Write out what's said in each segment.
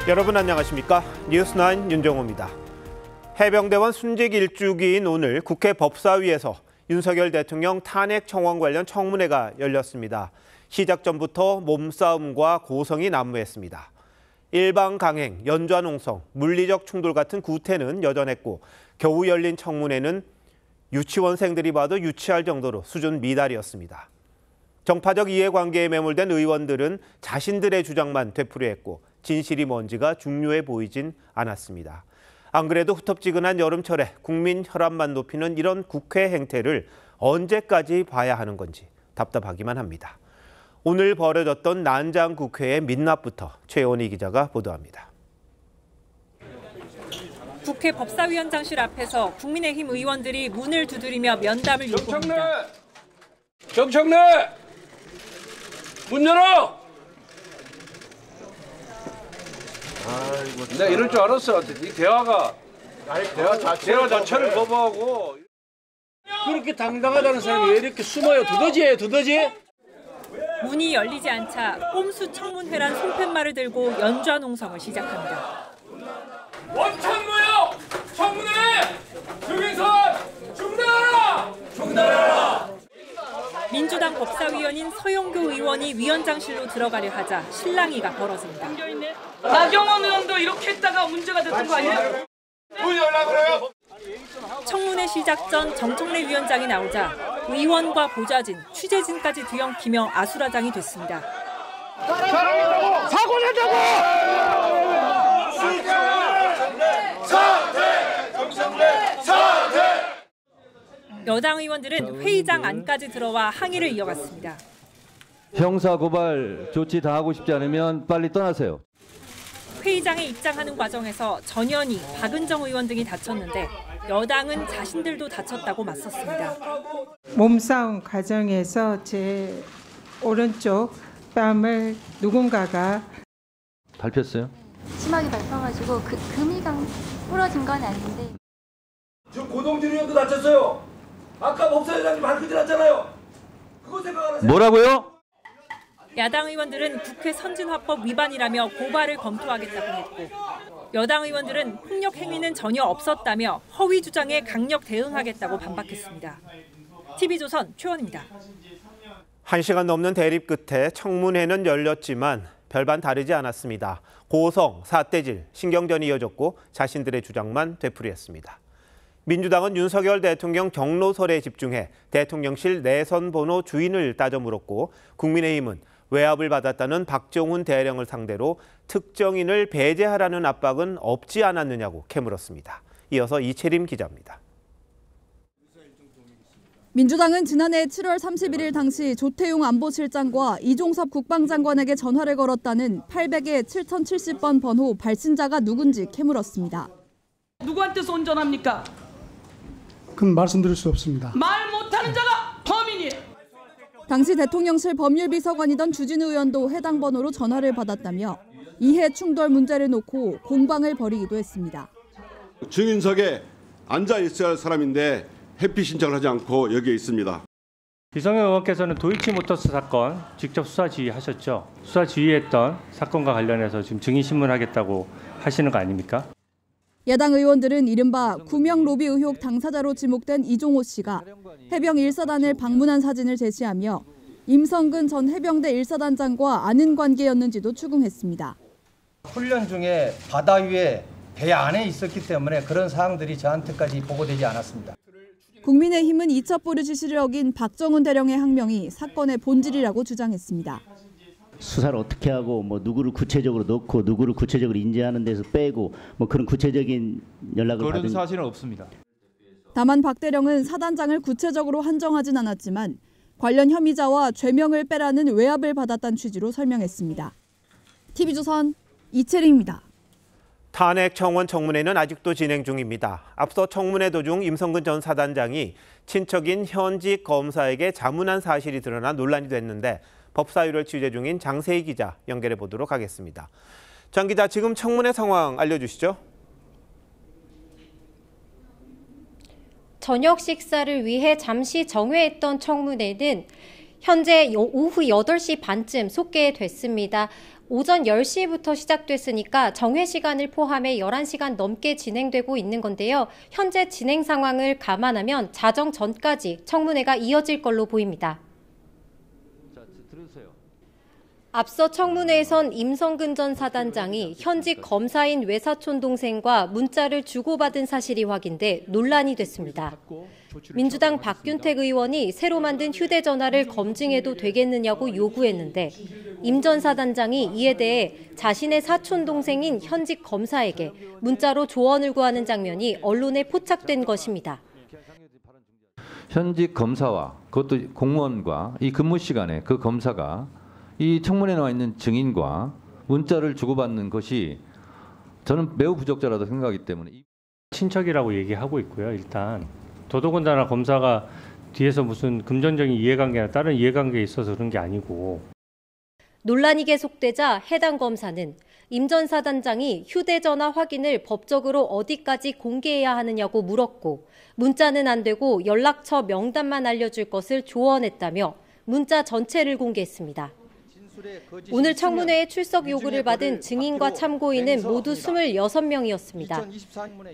여러분 안녕하십니까? 뉴스9 윤정호입니다. 해병대원 순직 일주기인 오늘 국회 법사위에서 윤석열 대통령 탄핵 청원 관련 청문회가 열렸습니다. 시작 전부터 몸싸움과 고성이 난무했습니다. 일방 강행, 연좌농성, 물리적 충돌 같은 구태는 여전했고 겨우 열린 청문회는 유치원생들이 봐도 유치할 정도로 수준 미달이었습니다. 정파적 이해관계에 매몰된 의원들은 자신들의 주장만 되풀이했고 진실이 뭔지가 중요해 보이진 않았습니다. 안 그래도 후텁지근한 여름철에 국민 혈압만 높이는 이런 국회 행태를 언제까지 봐야 하는 건지 답답하기만 합니다. 오늘 벌어졌던 난장 국회의 민낯부터 최원희 기자가 보도합니다. 국회 법사위원장실 앞에서 국민의힘 의원들이 문을 두드리며 면담을 요구합니다. 정청래! 문 열어! 아이고, 내가 이럴 줄 알았어. 이 대화 자체를 거부하고. 그렇게 당당하다는 사람이 왜 이렇게 숨어요? 두더지예요, 두더지? 문이 열리지 않자 꼼수 청문회란 손팻말을 들고 연좌농성을 시작합니다. 원천무효 청문회 증인선 중단하라! 중단하라! 민주당 법사위원인 서영교 의원이 위원장실로 들어가려 하자 실랑이가 벌어집니다. 나경원 의원도 이렇게 했다가 문제가 됐던 거 아니에요? 문 열라 그래요? 청문회 시작 전 정청래 위원장이 나오자 의원과 보좌진, 취재진까지 뒤엉키며 아수라장이 됐습니다. 사고 낸다고! 사퇴! 여당 의원들은 회의장 안까지 들어와 항의를 이어갔습니다. 형사고발 조치 다 하고 싶지 않으면 빨리 떠나세요. 회의장에 입장하는 과정에서 전현희, 박은정 의원 등이 다쳤는데 여당은 자신들도 다쳤다고 맞섰습니다. 몸싸움 과정에서 제 오른쪽 뺨을 누군가가 밟혔어요? 심하게 밟혀가지고 금이강 부러진 건 아닌데. 지금 고동진 의원도 다쳤어요. 아까 법사위원장님 발끝질 났잖아요. 그거 생각 안 하세요? 뭐라고요? 야당 의원들은 국회 선진화법 위반이라며 고발을 검토하겠다고 했고 여당 의원들은 폭력 행위는 전혀 없었다며 허위 주장에 강력 대응하겠다고 반박했습니다. TV조선 최원입니다. 1시간 넘는 대립 끝에 청문회는 열렸지만 별반 다르지 않았습니다. 고성, 삿대질, 신경전이 이어졌고 자신들의 주장만 되풀이했습니다. 민주당은 윤석열 대통령 경로설에 집중해 대통령실 내선 번호 주인을 따져 물었고 국민의힘은 외압을 받았다는 박정훈 대령을 상대로 특정인을 배제하라는 압박은 없지 않았느냐고 캐물었습니다. 이어서 이채림 기자입니다. 민주당은 지난해 7월 31일 당시 조태용 안보실장과 이종섭 국방장관에게 전화를 걸었다는 800에 7070번 번호 발신자가 누군지 캐물었습니다. 누구한테서 온 전화입니까? 그건 말씀드릴 수 없습니다. 말 못하는 자가 범인이에요. 당시 대통령실 법률비서관이던 주진우 의원도 해당 번호로 전화를 받았다며 이해 충돌 문제를 놓고 공방을 벌이기도 했습니다. 증인석에 앉아 있어야 할 사람인데 회피 신청을 하지 않고 여기에 있습니다. 이성영 의원께서는 도이치모터스 사건 직접 수사 지휘하셨죠. 수사 지휘했던 사건과 관련해서 지금 증인 신문하겠다고 하시는 거 아닙니까? 야당 의원들은 이른바 구명 로비 의혹 당사자로 지목된 이종호 씨가 해병 1사단을 방문한 사진을 제시하며 임성근 전 해병대 1사단장과 아는 관계였는지도 추궁했습니다. 훈련 중에 바다 위에 배 안에 있었기 때문에 그런 사항들이 저한테까지 보고되지 않았습니다. 국민의힘은 이첩보를 지시를 어긴 박정훈 대령의 항명이 사건의 본질이라고 주장했습니다. 수사를 어떻게 하고 누구를 구체적으로 넣고 누구를 구체적으로 인지하는 데서 빼고 그런 구체적인 연락을 그런 받은 사실은 없습니다. 다만 박 대령은 사단장을 구체적으로 한정하진 않았지만 관련 혐의자와 죄명을 빼라는 외압을 받았다는 취지로 설명했습니다. TV조선 이채림입니다. 탄핵 청원 청문회는 아직도 진행 중입니다. 앞서 청문회 도중 임성근 전 사단장이 친척인 현직 검사에게 자문한 사실이 드러나 논란이 됐는데 법사위를 취재 중인 장세희 기자 연결해 보도록 하겠습니다. 장 기자, 지금 청문회 상황 알려주시죠. 저녁 식사를 위해 잠시 정회했던 청문회는 현재 오후 8시 반쯤 속개됐습니다. 오전 10시부터 시작됐으니까 정회 시간을 포함해 11시간 넘게 진행되고 있는 건데요. 현재 진행 상황을 감안하면 자정 전까지 청문회가 이어질 걸로 보입니다. 앞서 청문회에선 임성근 전 사단장이 현직 검사인 외사촌 동생과 문자를 주고받은 사실이 확인돼 논란이 됐습니다. 민주당 박균택 의원이 새로 만든 휴대전화를 검증해도 되겠느냐고 요구했는데 임 전 사단장이 이에 대해 자신의 사촌 동생인 현직 검사에게 문자로 조언을 구하는 장면이 언론에 포착된 것입니다. 현직 검사와 그것도 공무원과 이 근무 시간에 그 검사가 이 청문회에 나와 있는 증인과 문자를 주고받는 것이 저는 매우 부적절하다고 생각하기 때문에 친척이라고 얘기하고 있고요. 일단 더더군다나 검사가 뒤에서 무슨 금전적인 이해관계나 다른 이해관계에 있어서 그런 게 아니고. 논란이 계속되자 해당 검사는 임 전 사단장이 휴대전화 확인을 법적으로 어디까지 공개해야 하느냐고 물었고 문자는 안 되고 연락처 명단만 알려줄 것을 조언했다며 문자 전체를 공개했습니다. 오늘 청문회에 출석 요구를 받은 증인과 참고인은 모두 26명이었습니다.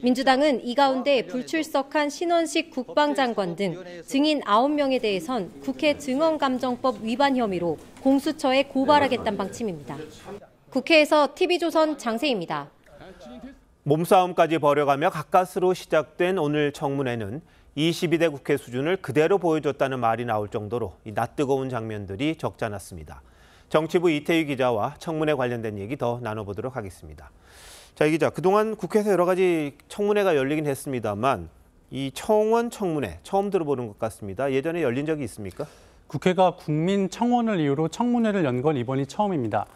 민주당은 이 가운데 불출석한 신원식 국방장관 등 증인 9명에 대해선 국회 증언감정법 위반 혐의로 공수처에 고발하겠다는 방침입니다. 국회에서 TV조선 장세희입니다. 몸싸움까지 벌여가며 가까스로 시작된 오늘 청문회는 22대 국회 수준을 그대로 보여줬다는 말이 나올 정도로 낯뜨거운 장면들이 적지 않았습니다. 정치부 이태희 기자와 청문회 관련된 얘기 더 나눠보도록 하겠습니다. 자, 이 기자, 그동안 국회에서 여러 가지 청문회가 열리긴 했습니다만 이 청원 청문회 처음 들어보는 것 같습니다. 예전에 열린 적이 있습니까? 국회가 국민청원을 이유로 청문회를 연 건 이번이 처음입니다.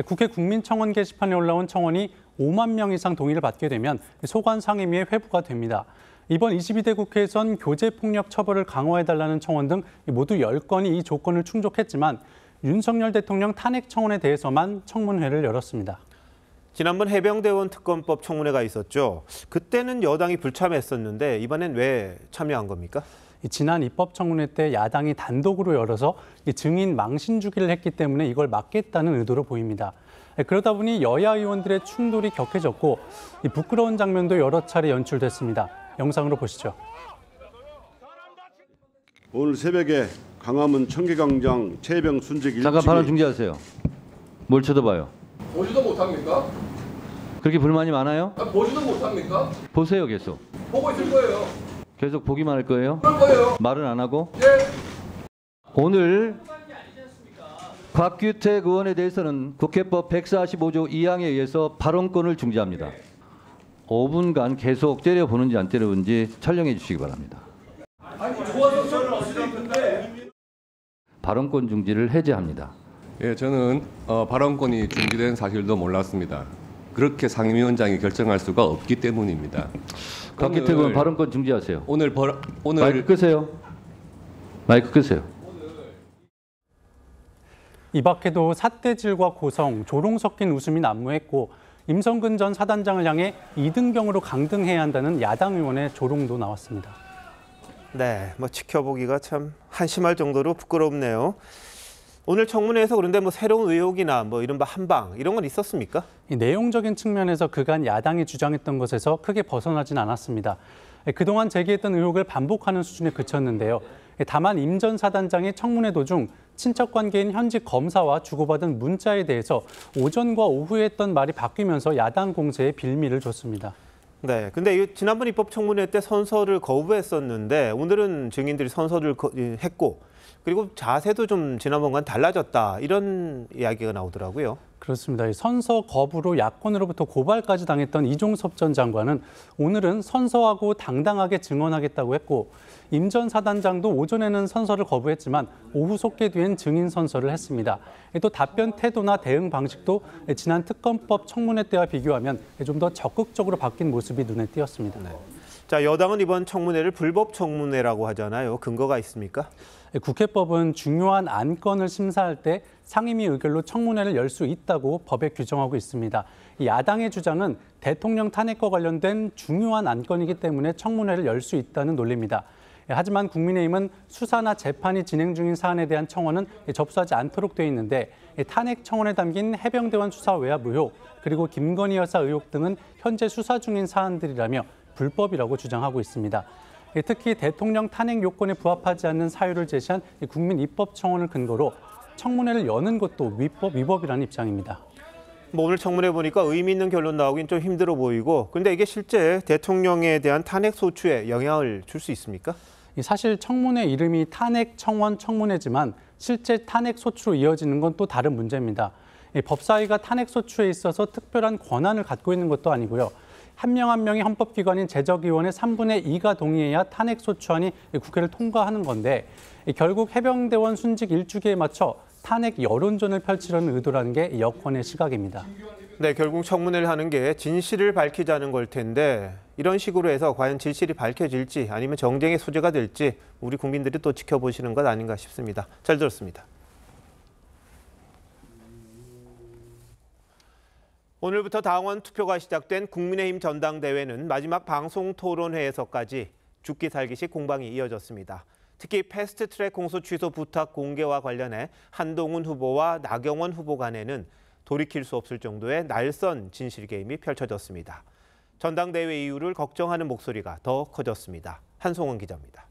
국회 국민청원 게시판에 올라온 청원이 5만 명 이상 동의를 받게 되면 소관 상임위에 회부가 됩니다. 이번 22대 국회에선 교제폭력 처벌을 강화해달라는 청원 등 모두 10건이 이 조건을 충족했지만 윤석열 대통령 탄핵 청원에 대해서만 청문회를 열었습니다. 지난번 해병대원 특검법 청문회가 있었죠. 그때는 여당이 불참했었는데 이번엔 왜 참여한 겁니까? 지난 입법청문회 때 야당이 단독으로 열어서 증인 망신 주기를 했기 때문에 이걸 막겠다는 의도로 보입니다. 그러다 보니 여야 의원들의 충돌이 격해졌고 부끄러운 장면도 여러 차례 연출됐습니다. 영상으로 보시죠. 오늘 새벽에 광화문 청계광장 최해병 순직 일찍이 잠깐 발언 중지하세요. 뭘 쳐다봐요? 보지도 못합니까? 그렇게 불만이 많아요? 보지도 못합니까? 보세요 계속. 보고 있을 거예요. 계속 보기만 할 거예요? 그럴 거예요. 말은 안 하고? 네. 오늘 박규택 의원에 대해서는 국회법 145조 2항에 의해서 발언권을 중지합니다. 5분간 계속 때려보는지 안 때려보는지 촬영해 주시기 바랍니다. 아니 좋아서 저는 어떻게 발언권 중지를 해제합니다. 예, 저는 발언권이 중지된 사실도 몰랐습니다. 그렇게 상임위원장이 결정할 수가 없기 때문입니다. 박규택 의원 발언권 중지하세요. 오늘 마이크 끄세요. 마이크 끄세요. 이 밖에도 삿대질과 고성, 조롱 섞인 웃음이 난무했고 임성근 전 사단장을 향해 이등병으로 강등해야 한다는 야당 의원의 조롱도 나왔습니다. 네, 지켜보기가 참 한심할 정도로 부끄럽네요. 오늘 청문회에서 그런데 새로운 의혹이나 이른바 한방 이런 건 있었습니까? 이 내용적인 측면에서 그간 야당이 주장했던 것에서 크게 벗어나진 않았습니다. 그동안 제기했던 의혹을 반복하는 수준에 그쳤는데요. 다만 임 전 사단장이 청문회 도중 친척 관계인 현직 검사와 주고받은 문자에 대해서 오전과 오후에 했던 말이 바뀌면서 야당 공세에 빌미를 줬습니다. 네, 근데 지난번 입법청문회 때 선서를 거부했었는데 오늘은 증인들이 선서를 했고 그리고 자세도 좀 지난번과는 달라졌다 이런 이야기가 나오더라고요. 그렇습니다. 선서 거부로 야권으로부터 고발까지 당했던 이종섭 전 장관은 오늘은 선서하고 당당하게 증언하겠다고 했고 임 전 사단장도 오전에는 선서를 거부했지만 오후 속개 뒤엔 증인 선서를 했습니다. 또 답변 태도나 대응 방식도 지난 특검법 청문회 때와 비교하면 좀 더 적극적으로 바뀐 모습이 눈에 띄었습니다. 네. 자, 여당은 이번 청문회를 불법 청문회라고 하잖아요. 근거가 있습니까? 국회법은 중요한 안건을 심사할 때 상임위 의결로 청문회를 열 수 있다고 법에 규정하고 있습니다. 야당의 주장은 대통령 탄핵과 관련된 중요한 안건이기 때문에 청문회를 열 수 있다는 논리입니다. 하지만 국민의힘은 수사나 재판이 진행 중인 사안에 대한 청원은 접수하지 않도록 돼 있는데 탄핵 청원에 담긴 해병대원 수사 외압 의혹 그리고 김건희 여사 의혹 등은 현재 수사 중인 사안들이라며 불법이라고 주장하고 있습니다. 특히 대통령 탄핵 요건에 부합하지 않는 사유를 제시한 국민 입법 청원을 근거로 청문회를 여는 것도 위법이라는 입장입니다. 오늘 청문회 보니까 의미 있는 결론 나오긴 좀 힘들어 보이고, 그런데 이게 실제 대통령에 대한 탄핵 소추에 영향을 줄 수 있습니까? 사실 청문회 이름이 탄핵 청원 청문회지만 실제 탄핵 소추로 이어지는 건 또 다른 문제입니다. 법사위가 탄핵 소추에 있어서 특별한 권한을 갖고 있는 것도 아니고요. 한 명 한 명이 헌법기관인 제적위원회 3분의 2가 동의해야 탄핵 소추안이 국회를 통과하는 건데 결국 해병대원 순직 일주기에 맞춰 탄핵 여론전을 펼치려는 의도라는 게 여권의 시각입니다. 네, 결국 청문회를 하는 게 진실을 밝히자는 걸 텐데 이런 식으로 해서 과연 진실이 밝혀질지 아니면 정쟁의 소재가 될지 우리 국민들이 또 지켜보시는 것 아닌가 싶습니다. 잘 들었습니다. 오늘부터 당원 투표가 시작된 국민의힘 전당대회는 마지막 방송 토론회에서까지 죽기 살기식 공방이 이어졌습니다. 특히 패스트트랙 공소 취소 부탁 공개와 관련해 한동훈 후보와 나경원 후보 간에는 돌이킬 수 없을 정도의 날선 진실 게임이 펼쳐졌습니다. 전당대회 이유를 걱정하는 목소리가 더 커졌습니다. 한송은 기자입니다.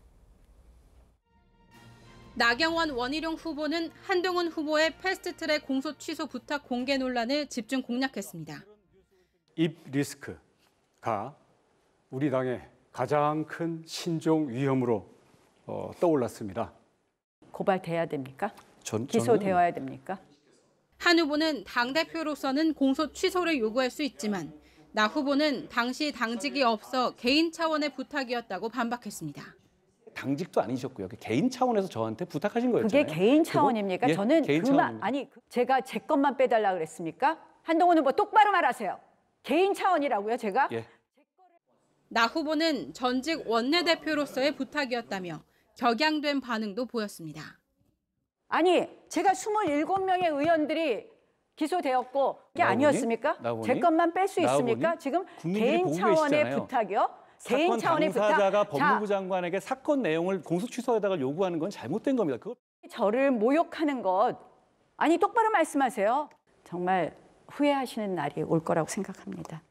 나경원, 원희룡 후보는 한동훈 후보의 패스트트랙 공소 취소 부탁 공개 논란을 집중 공략했습니다. 입 리스크가 우리 당의 가장 큰 신종 위험으로 떠올랐습니다. 고발돼야 됩니까? 기소되어야 됩니까? 한 후보는 당대표로서는 공소 취소를 요구할 수 있지만 나 후보는 당시 당직이 없어 개인 차원의 부탁이었다고 반박했습니다. 당직도 아니셨고요. 개인 차원에서 저한테 부탁하신 거였잖아요. 그게 개인 차원입니까? 예, 저는 개인 그만 아니 제가 제 것만 빼달라 그랬습니까? 한동훈 후보 똑바로 말하세요. 개인 차원이라고요, 제가? 예. 나 후보는 전직 원내대표로서의 부탁이었다며 격양된 반응도 보였습니다. 아니, 제가 27명의 의원들이 기소되었고 그게 아니었습니까? 제 것만 뺄 수 있습니까? 지금 개인 차원의 부탁이요? 개인 차원의 부탁. 당사자가 법무부 장관에게 사건 내용을 공소 취소에다가 요구하는 건 잘못된 겁니다. 저를 모욕하는 것, 아니 똑바로 말씀하세요. 정말 후회하시는 날이 올 거라고 생각합니다.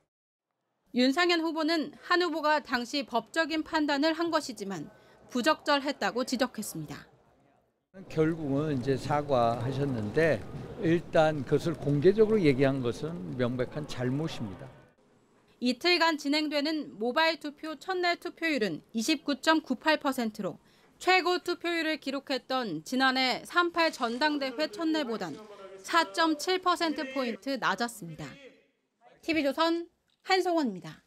윤상현 후보는 한 후보가 당시 법적인 판단을 한 것이지만 부적절했다고 지적했습니다. 결국은 이제 사과하셨는데 일단 그것을 공개적으로 얘기한 것은 명백한 잘못입니다. 이틀간 진행되는 모바일 투표 첫날 투표율은 29.98%로 최고 투표율을 기록했던 지난해 3.8 전당대회 첫날보단 4.7%포인트 낮았습니다. TV조선 한송원입니다.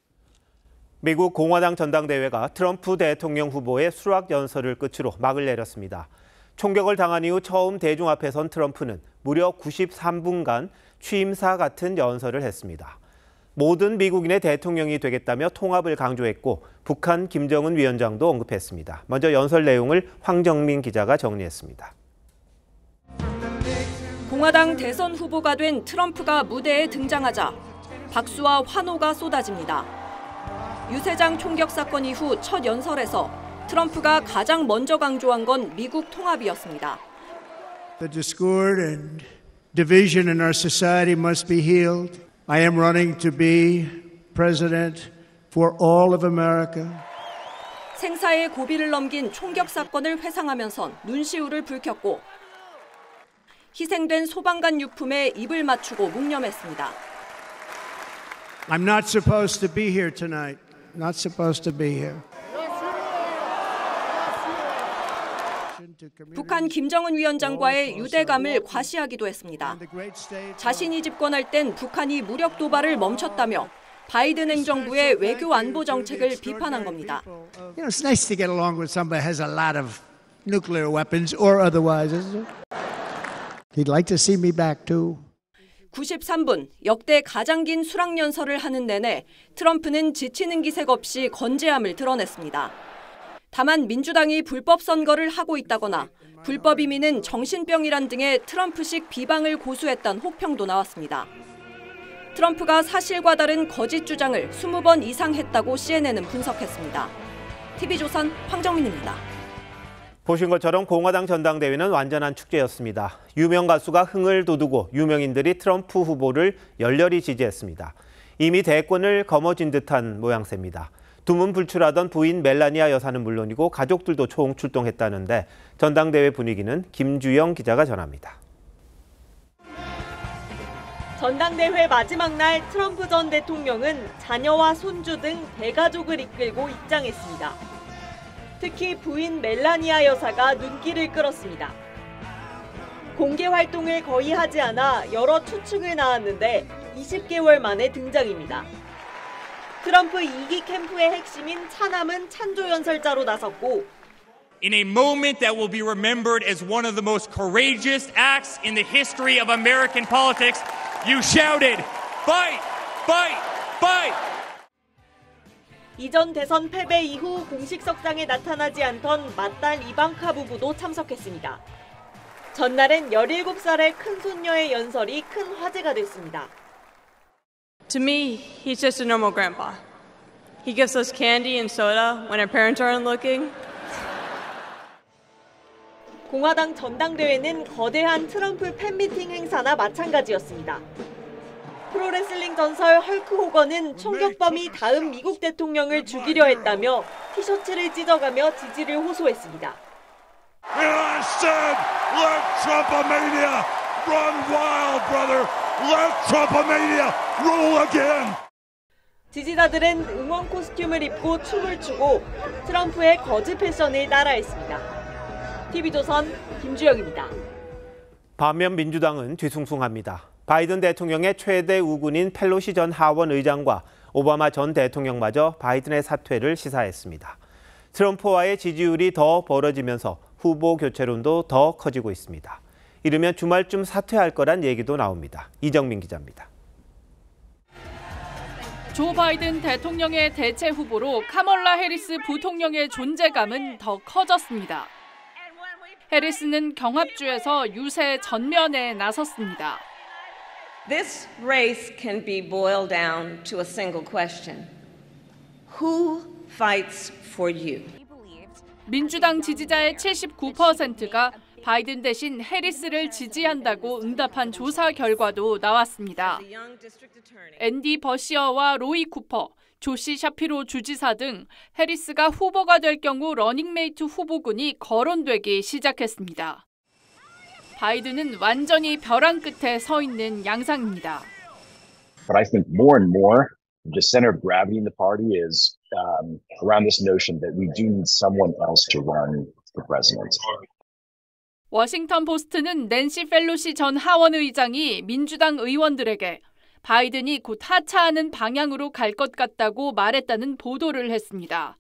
미국 공화당 전당대회가 트럼프 대통령 후보의 수락 연설을 끝으로 막을 내렸습니다. 총격을 당한 이후 처음 대중 앞에 선 트럼프는 무려 93분간 취임사 같은 연설을 했습니다. 모든 미국인의 대통령이 되겠다며 통합을 강조했고 북한 김정은 위원장도 언급했습니다. 먼저 연설 내용을 황정민 기자가 정리했습니다. 공화당 대선 후보가 된 트럼프가 무대에 등장하자 박수와 환호가 쏟아집니다. 유세장 총격 사건 이후 첫 연설에서 트럼프가 가장 먼저 강조한 건 미국 통합이었습니다. The discord and division in our society must be healed. I am running to be president for all of America. 생사의 고비를 넘긴 총격 사건을 회상하면선 눈시울을 붉혔고 희생된 소방관 유품에 입을 맞추고 묵념했습니다. I'm not supposed to be here tonight. Not supposed to be here. 북한 김정은 위원장과의 유대감을 과시하기도 했습니다. 자신이 집권할 땐 북한이 무력 도발을 멈췄다며 바이든 행정부의 외교 안보 정책을 비판한 겁니다. You know, it's nice to get along with somebody who has a lot of nuclear weapons or otherwise. He'd like to see me back too. 93분, 역대 가장 긴 수락 연설을 하는 내내 트럼프는 지치는 기색 없이 건재함을 드러냈습니다. 다만 민주당이 불법 선거를 하고 있다거나 불법 이민은 정신병이란 등의 트럼프식 비방을 고수했다는 혹평도 나왔습니다. 트럼프가 사실과 다른 거짓 주장을 20번 이상 했다고 CNN은 분석했습니다. TV조선 황정민입니다. 보신 것처럼 공화당 전당대회는 완전한 축제였습니다. 유명 가수가 흥을 돋우고 유명인들이 트럼프 후보를 열렬히 지지했습니다. 이미 대권을 거머쥔 듯한 모양새입니다. 두문불출하던 부인 멜라니아 여사는 물론이고 가족들도 총출동했다는데 전당대회 분위기는 김주영 기자가 전합니다. 전당대회 마지막 날 트럼프 전 대통령은 자녀와 손주 등 대가족을 이끌고 입장했습니다. 특히 부인 멜라니아 여사가 눈길을 끌었습니다. 공개 활동을 거의 하지 않아 여러 추측을 낳았는데 20개월 만에 등장입니다. 트럼프 2기 캠프의 핵심인 차남은 찬조 연설자로 나섰고 In a moment that will be remembered as one of the most courageous acts in the history of American politics, you shouted, "Fight! Fight! Fight!" 이전 대선 패배 이후 공식석상에 나타나지 않던 맏딸 이방카 부부도 참석했습니다. 전날엔 17살의 큰손녀의 연설이 큰 화제가 됐습니다. To me, he's just a normal grandpa. He gives us candy and soda when our parents aren't looking. 공화당 전당대회는 거대한 트럼프 팬미팅 행사나 마찬가지였습니다. 프로레슬링 전설 헐크 호건은 총격범이 다음 미국 대통령을 죽이려 했다며 티셔츠를 찢어가며 지지를 호소했습니다. I said, let Trumpomania run wild, brother. Let Trumpomania rule again. 지지자들은 응원 코스튬을 입고 춤을 추고 트럼프의 거즈 패션을 따라했습니다. TV조선 김주영입니다. 반면 민주당은 뒤숭숭합니다. 바이든 대통령의 최대 우군인 펠로시 전 하원 의장과 오바마 전 대통령마저 바이든의 사퇴를 시사했습니다. 트럼프와의 지지율이 더 벌어지면서 후보 교체론도 더 커지고 있습니다. 이르면 주말쯤 사퇴할 거란 얘기도 나옵니다. 이정민 기자입니다. 조 바이든 대통령의 대체 후보로 카멀라 해리스 부통령의 존재감은 더 커졌습니다. 해리스는 경합주에서 유세 전면에 나섰습니다. This race can be boiled down to a single question. Who fights for you? 민주당 지지자의 79%가 바이든 대신 해리스를 지지한다고 응답한 조사 결과도 나왔습니다. 앤디 버시어와 로이 쿠퍼, 조시 샤피로 주지사 등 해리스가 후보가 될 경우 러닝메이트 후보군이 거론되기 시작했습니다. 바이든은 완전히 벼랑 끝에 서 있는 양상입니다. But I think more and more, the center of gravity in the party is around this notion that we do need someone else to run for president. 워싱턴 포스트는 낸시 펠로시 전 하원 의장이 민주당 의원들에게 바이든이 곧 하차하는 방향으로 갈 것 같다고 말했다는 보도를 했습니다.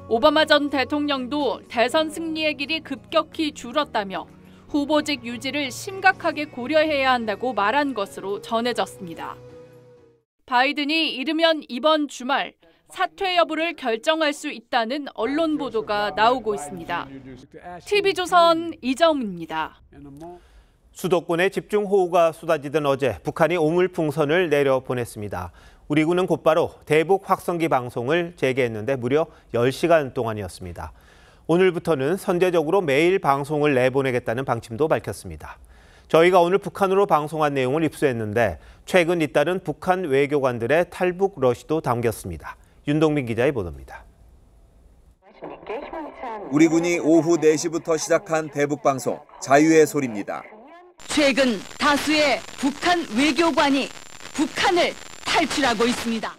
오바마 전 대통령도 대선 승리의 길이 급격히 줄었다며 후보직 유지를 심각하게 고려해야 한다고 말한 것으로 전해졌습니다. 바이든이 이르면 이번 주말 사퇴 여부를 결정할 수 있다는 언론 보도가 나오고 있습니다. TV조선 이정입니다. 수도권에 집중호우가 쏟아지던 어제 북한이 오물풍선을 내려보냈습니다. 우리 군은 곧바로 대북 확성기 방송을 재개했는데 무려 10시간 동안이었습니다. 오늘부터는 선제적으로 매일 방송을 내보내겠다는 방침도 밝혔습니다. 저희가 오늘 북한으로 방송한 내용을 입수했는데 최근 잇따른 북한 외교관들의 탈북 러시도 담겼습니다. 윤동빈 기자의 보도입니다. 우리 군이 오후 4시부터 시작한 대북 방송 자유의 소리입니다. 최근 다수의 북한 외교관이 북한을 탈출하고 있습니다.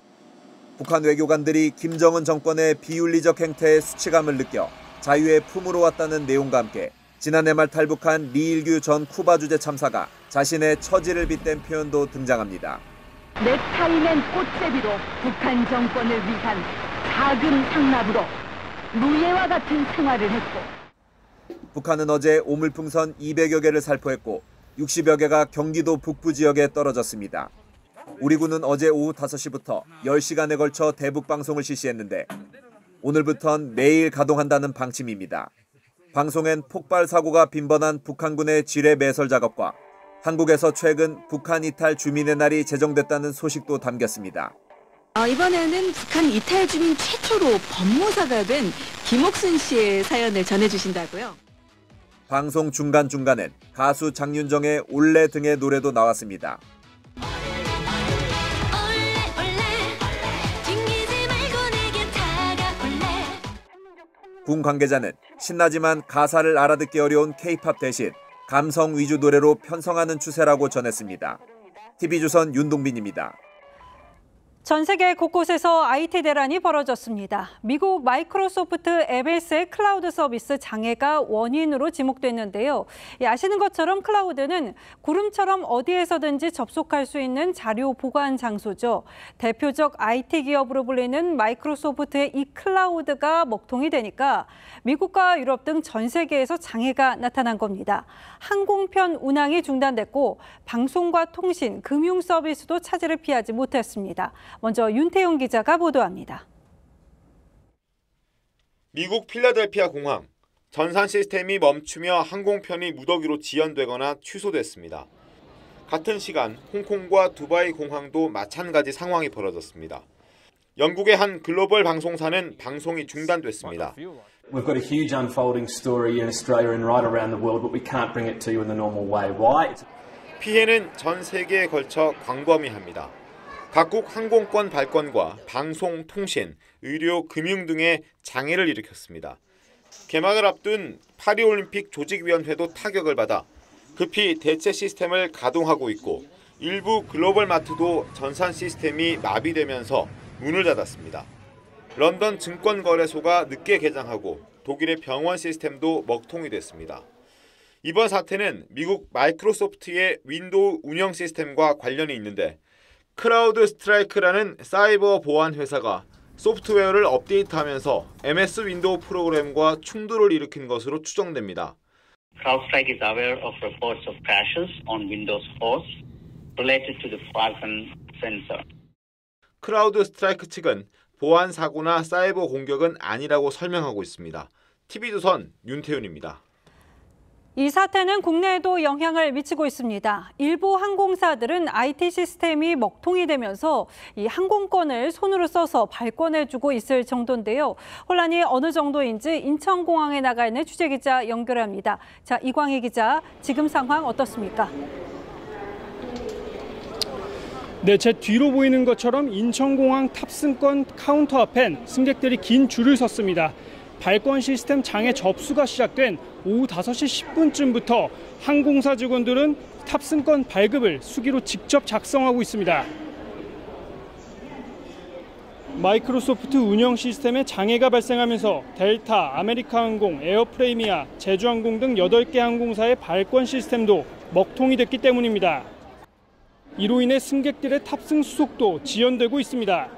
북한 외교관들이 김정은 정권의 비윤리적 행태에 수치감을 느껴 자유의 품으로 왔다는 내용과 함께 지난해 말 탈북한 리일규 전 쿠바 주재 참사가 자신의 처지를 빗댄 표현도 등장합니다. 넥타이맨 꽃제비로 북한 정권을 위한 자금 상납으로 노예와 같은 생활을 했고 북한은 어제 오물풍선 200여 개를 살포했고 60여 개가 경기도 북부 지역에 떨어졌습니다. 우리 군은 어제 오후 5시부터 10시간에 걸쳐 대북 방송을 실시했는데 오늘부턴 매일 가동한다는 방침입니다. 방송엔 폭발 사고가 빈번한 북한군의 지뢰 매설 작업과 한국에서 최근 북한 이탈 주민의 날이 제정됐다는 소식도 담겼습니다. 이번에는 북한 이탈 주민 최초로 법무사가 된 김옥순 씨의 사연을 전해주신다고요? 방송 중간중간엔 가수 장윤정의 올레 등의 노래도 나왔습니다. 군 관계자는 신나지만 가사를 알아듣기 어려운 K-팝 대신 감성 위주 노래로 편성하는 추세라고 전했습니다. TV조선 윤동빈입니다. 전 세계 곳곳에서 IT 대란이 벌어졌습니다. 미국 마이크로소프트 MS의 클라우드 서비스 장애가 원인으로 지목됐는데요. 아시는 것처럼 클라우드는 구름처럼 어디에서든지 접속할 수 있는 자료 보관 장소죠. 대표적 IT 기업으로 불리는 마이크로소프트의 이 클라우드가 먹통이 되니까 미국과 유럽 등 전 세계에서 장애가 나타난 겁니다. 항공편 운항이 중단됐고 방송과 통신, 금융 서비스도 차질을 피하지 못했습니다. 먼저 윤태용 기자가 보도합니다. 미국 필라델피아 공항. 전산 시스템이 멈추며 항공편이 무더기로 지연되거나 취소됐습니다. 같은 시간 홍콩과 두바이 공항도 마찬가지 상황이 벌어졌습니다. 영국의 한 글로벌 방송사는 방송이 중단됐습니다. We've got a huge unfolding story in Australia and right around the world, but we can't bring it to you in the normal way. Why? 피해는 전 세계에 걸쳐 광범위합니다. 각국 항공권 발권과 방송, 통신, 의료, 금융 등의 장애를 일으켰습니다. 개막을 앞둔 파리올림픽 조직위원회도 타격을 받아 급히 대체 시스템을 가동하고 있고 일부 글로벌 마트도 전산 시스템이 마비되면서 문을 닫았습니다. 런던 증권거래소가 늦게 개장하고 독일의 병원 시스템도 먹통이 됐습니다. 이번 사태는 미국 마이크로소프트의 윈도우 운영 시스템과 관련이 있는데 크라우드 스트라이크라는 사이버 보안 회사가 소프트웨어를 업데이트하면서 MS 윈도우 프로그램과 충돌을 일으킨 것으로 추정됩니다. CrowdStrike is aware of reports of crashes on Windows hosts related to the Falcon sensor. 크라우드 스트라이크 측은 보안 사고나 사이버 공격은 아니라고 설명하고 있습니다. TV조선 윤태윤입니다. 이 사태는 국내에도 영향을 미치고 있습니다. 일부 항공사들은 IT 시스템이 먹통이 되면서 이 항공권을 손으로 써서 발권해주고 있을 정도인데요. 혼란이 어느 정도인지 인천공항에 나가 있는 취재기자 연결합니다. 자, 이광희 기자, 지금 상황 어떻습니까? 네, 제 뒤로 보이는 것처럼 인천공항 탑승권 카운터 앞엔 승객들이 긴 줄을 섰습니다. 발권 시스템 장애 접수가 시작된 오후 5시 10분쯤부터 항공사 직원들은 탑승권 발급을 수기로 직접 작성하고 있습니다. 마이크로소프트 운영 시스템에 장애가 발생하면서 델타, 아메리카항공, 에어프레미아, 제주항공 등 8개 항공사의 발권 시스템도 먹통이 됐기 때문입니다. 이로 인해 승객들의 탑승 수속도 지연되고 있습니다.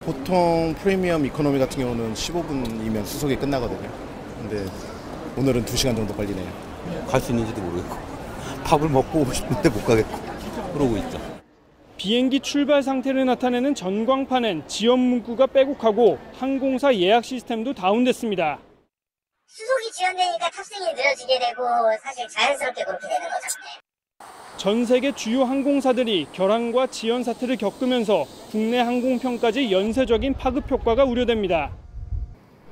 보통 프리미엄 이코노미 같은 경우는 15분이면 수속이 끝나거든요. 근데 오늘은 2시간 정도 걸리네요. 갈 수 있는지도 모르겠고 밥을 먹고 오고 싶은데 못 가겠고 그러고 있죠. 비행기 출발 상태를 나타내는 전광판엔 지연 문구가 빼곡하고 항공사 예약 시스템도 다운됐습니다. 수속이 지연되니까 탑승이 늦어지게 되고 사실 자연스럽게 그렇게 되는 거죠. 전 세계 주요 항공사들이 결항과 지연 사태를 겪으면서 국내 항공편까지 연쇄적인 파급 효과가 우려됩니다.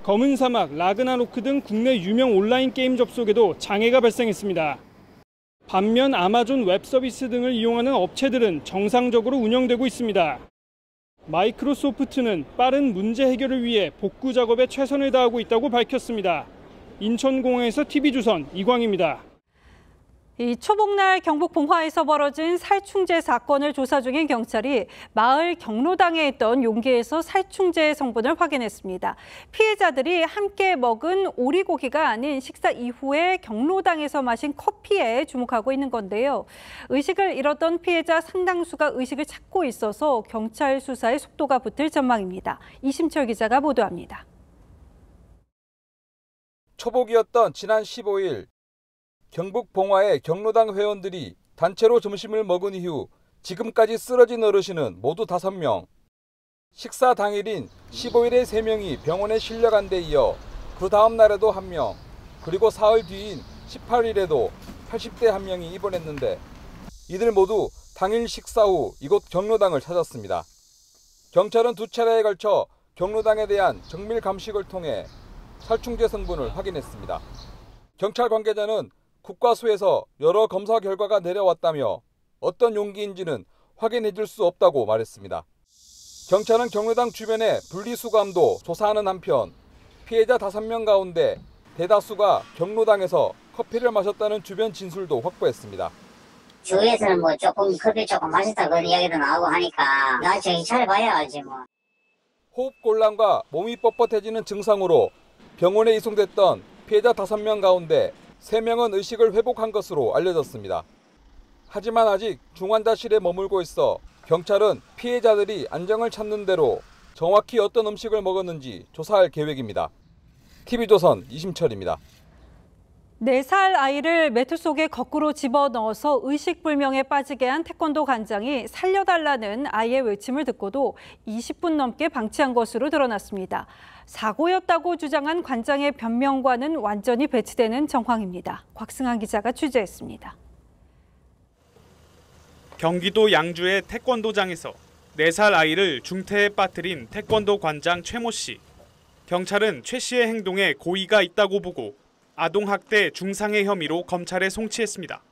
검은 사막, 라그나로크 등 국내 유명 온라인 게임 접속에도 장애가 발생했습니다. 반면 아마존 웹 서비스 등을 이용하는 업체들은 정상적으로 운영되고 있습니다. 마이크로소프트는 빠른 문제 해결을 위해 복구 작업에 최선을 다하고 있다고 밝혔습니다. 인천공항에서 TV조선 이광희입니다. 이 초복날 경북 봉화에서 벌어진 살충제 사건을 조사 중인 경찰이 마을 경로당에 있던 용기에서 살충제 성분을 확인했습니다. 피해자들이 함께 먹은 오리고기가 아닌 식사 이후에 경로당에서 마신 커피에 주목하고 있는 건데요. 의식을 잃었던 피해자 상당수가 의식을 찾고 있어서 경찰 수사에 속도가 붙을 전망입니다. 이심철 기자가 보도합니다. 초복이었던 지난 15일 경북 봉화의 경로당 회원들이 단체로 점심을 먹은 이후 지금까지 쓰러진 어르신은 모두 5명. 식사 당일인 15일에 3명이 병원에 실려간 데 이어 그 다음 날에도 1명, 그리고 사흘 뒤인 18일에도 80대 1명이 입원했는데 이들 모두 당일 식사 후 이곳 경로당을 찾았습니다. 경찰은 두 차례에 걸쳐 경로당에 대한 정밀 감식을 통해 살충제 성분을 확인했습니다. 경찰 관계자는 국과수에서 여러 검사 결과가 내려왔다며 어떤 용기인지는 확인해줄 수 없다고 말했습니다. 경찰은 경로당 주변의 분리수거함도 조사하는 한편 피해자 5명 가운데 대다수가 경로당에서 커피를 마셨다는 주변 진술도 확보했습니다. 주위에서는 뭐 조금 커피 조금 마셨다 그런 이야기도 나오고 하니까 나 저기 잘봐야 알지 뭐. 호흡곤란과 몸이 뻣뻣해지는 증상으로 병원에 이송됐던 피해자 5명 가운데 3명은 의식을 회복한 것으로 알려졌습니다. 하지만 아직 중환자실에 머물고 있어 경찰은 피해자들이 안정을 찾는 대로 정확히 어떤 음식을 먹었는지 조사할 계획입니다. TV조선 이심철입니다. 4살 아이를 매트 속에 거꾸로 집어넣어서 의식불명에 빠지게 한 태권도 관장이 살려달라는 아이의 외침을 듣고도 20분 넘게 방치한 것으로 드러났습니다. 사고였다고 주장한 관장의 변명과는 완전히 배치되는 정황입니다. 곽승환 기자가 취재했습니다. 경기도 양주의 태권도장에서 4살 아이를 중태에 빠뜨린 태권도 관장 최모 씨. 경찰은 최 씨의 행동에 고의가 있다고 보고 아동학대 중상해 혐의로 검찰에 송치했습니다.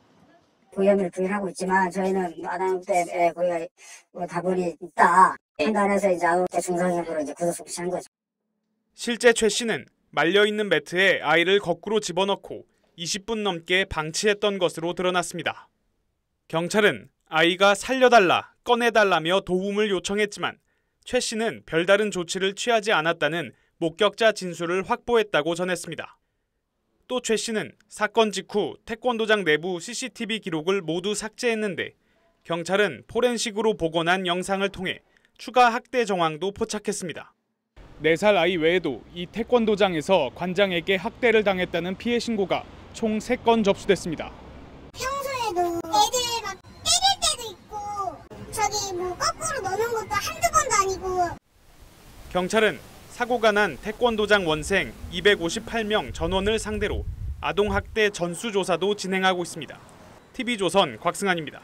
혐의를 부인하고 있지만 저희는 아동학대에 고의가 다분히 있다 판단해서 이제 아동학대 중상해 혐의로 이제 구속 송치한 거죠. 실제 최 씨는 말려있는 매트에 아이를 거꾸로 집어넣고 20분 넘게 방치했던 것으로 드러났습니다. 경찰은 아이가 살려달라, 꺼내달라며 도움을 요청했지만 최 씨는 별다른 조치를 취하지 않았다는 목격자 진술을 확보했다고 전했습니다. 또 최 씨는 사건 직후 태권도장 내부 CCTV 기록을 모두 삭제했는데 경찰은 포렌식으로 복원한 영상을 통해 추가 학대 정황도 포착했습니다. 4살 아이 외에도 이 태권도장에서 관장에게 학대를 당했다는 피해 신고가 총 3건 접수됐습니다. 평소에도 애들 막 때릴 때도 있고 저기 뭐 거꾸로 넣는 것도 한두 번도 아니고. 경찰은 사고가 난 태권도장 원생 258명 전원을 상대로 아동학대 전수조사도 진행하고 있습니다. TV조선 곽승환입니다.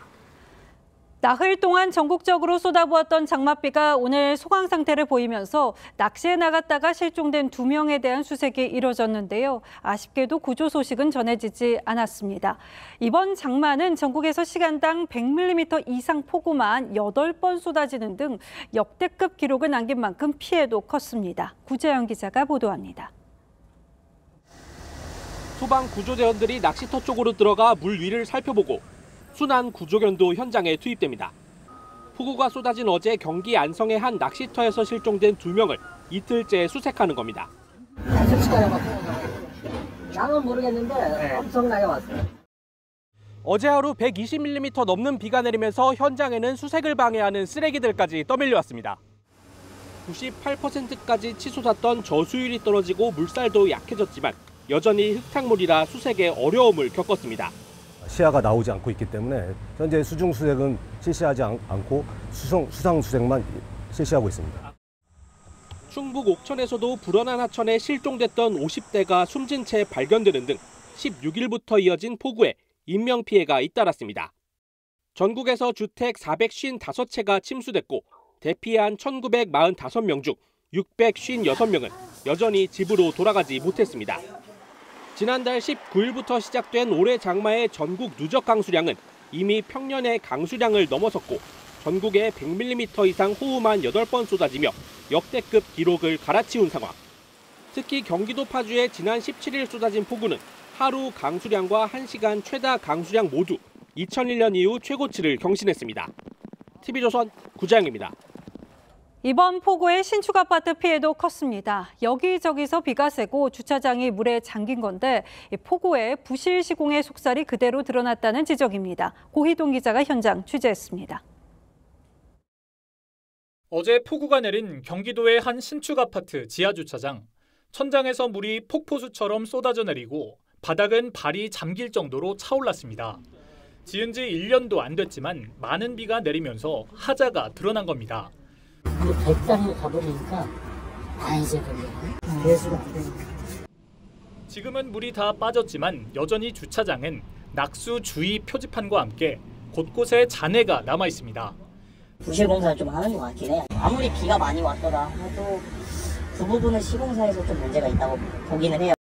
나흘 동안 전국적으로 쏟아부었던 장맛비가 오늘 소강 상태를 보이면서 낚시에 나갔다가 실종된 2명에 대한 수색이 이뤄졌는데요. 아쉽게도 구조 소식은 전해지지 않았습니다. 이번 장마는 전국에서 시간당 100mm 이상 폭우만 8번 쏟아지는 등 역대급 기록을 남긴 만큼 피해도 컸습니다. 구재영 기자가 보도합니다. 소방 구조대원들이 낚시터 쪽으로 들어가 물 위를 살펴보고 순환 구조견도 현장에 투입됩니다. 폭우가 쏟아진 어제 경기 안성의 한 낚시터에서 실종된 2명을 이틀째 수색하는 겁니다. 양은 모르겠는데 엄청나게 왔어요. 어제 하루 120mm 넘는 비가 내리면서 현장에는 수색을 방해하는 쓰레기들까지 떠밀려왔습니다. 98%까지 치솟았던 저수율이 떨어지고 물살도 약해졌지만 여전히 흙탕물이라 수색에 어려움을 겪었습니다. 시야가 나오지 않고 있기 때문에 현재 수중 수색은 실시하지 않고 수상 수색만 실시하고 있습니다. 충북 옥천에서도 불어난 하천에 실종됐던 50대가 숨진 채 발견되는 등 16일부터 이어진 폭우에 인명피해가 잇따랐습니다. 전국에서 주택 455채가 침수됐고 대피한 1945명 중 656명은 여전히 집으로 돌아가지 못했습니다. 지난달 19일부터 시작된 올해 장마의 전국 누적 강수량은 이미 평년의 강수량을 넘어섰고 전국에 100mm 이상 호우만 8번 쏟아지며 역대급 기록을 갈아치운 상황. 특히 경기도 파주에 지난 17일 쏟아진 폭우는 하루 강수량과 1시간 최다 강수량 모두 2001년 이후 최고치를 경신했습니다. TV조선 구자영입니다. 이번 폭우에 신축 아파트 피해도 컸습니다. 여기저기서 비가 새고 주차장이 물에 잠긴 건데 폭우에 부실 시공의 속살이 그대로 드러났다는 지적입니다. 고희동 기자가 현장 취재했습니다. 어제 폭우가 내린 경기도의 한 신축 아파트 지하 주차장. 천장에서 물이 폭포수처럼 쏟아져 내리고 바닥은 발이 잠길 정도로 차올랐습니다. 지은 지 1년도 안 됐지만 많은 비가 내리면서 하자가 드러난 겁니다. 100단을 가버리니까 다 잊어버려요. 배수가 안 되니까. 지금은 물이 다 빠졌지만 여전히 주차장엔 낙수 주의 표지판과 함께 곳곳에 잔해가 남아 있습니다. 부실 공사를 좀 하는 것 같긴 해. 아무리 비가 많이 왔더라 해도 그 부분은 시공사에서 좀 문제가 있다고 보기는 해요.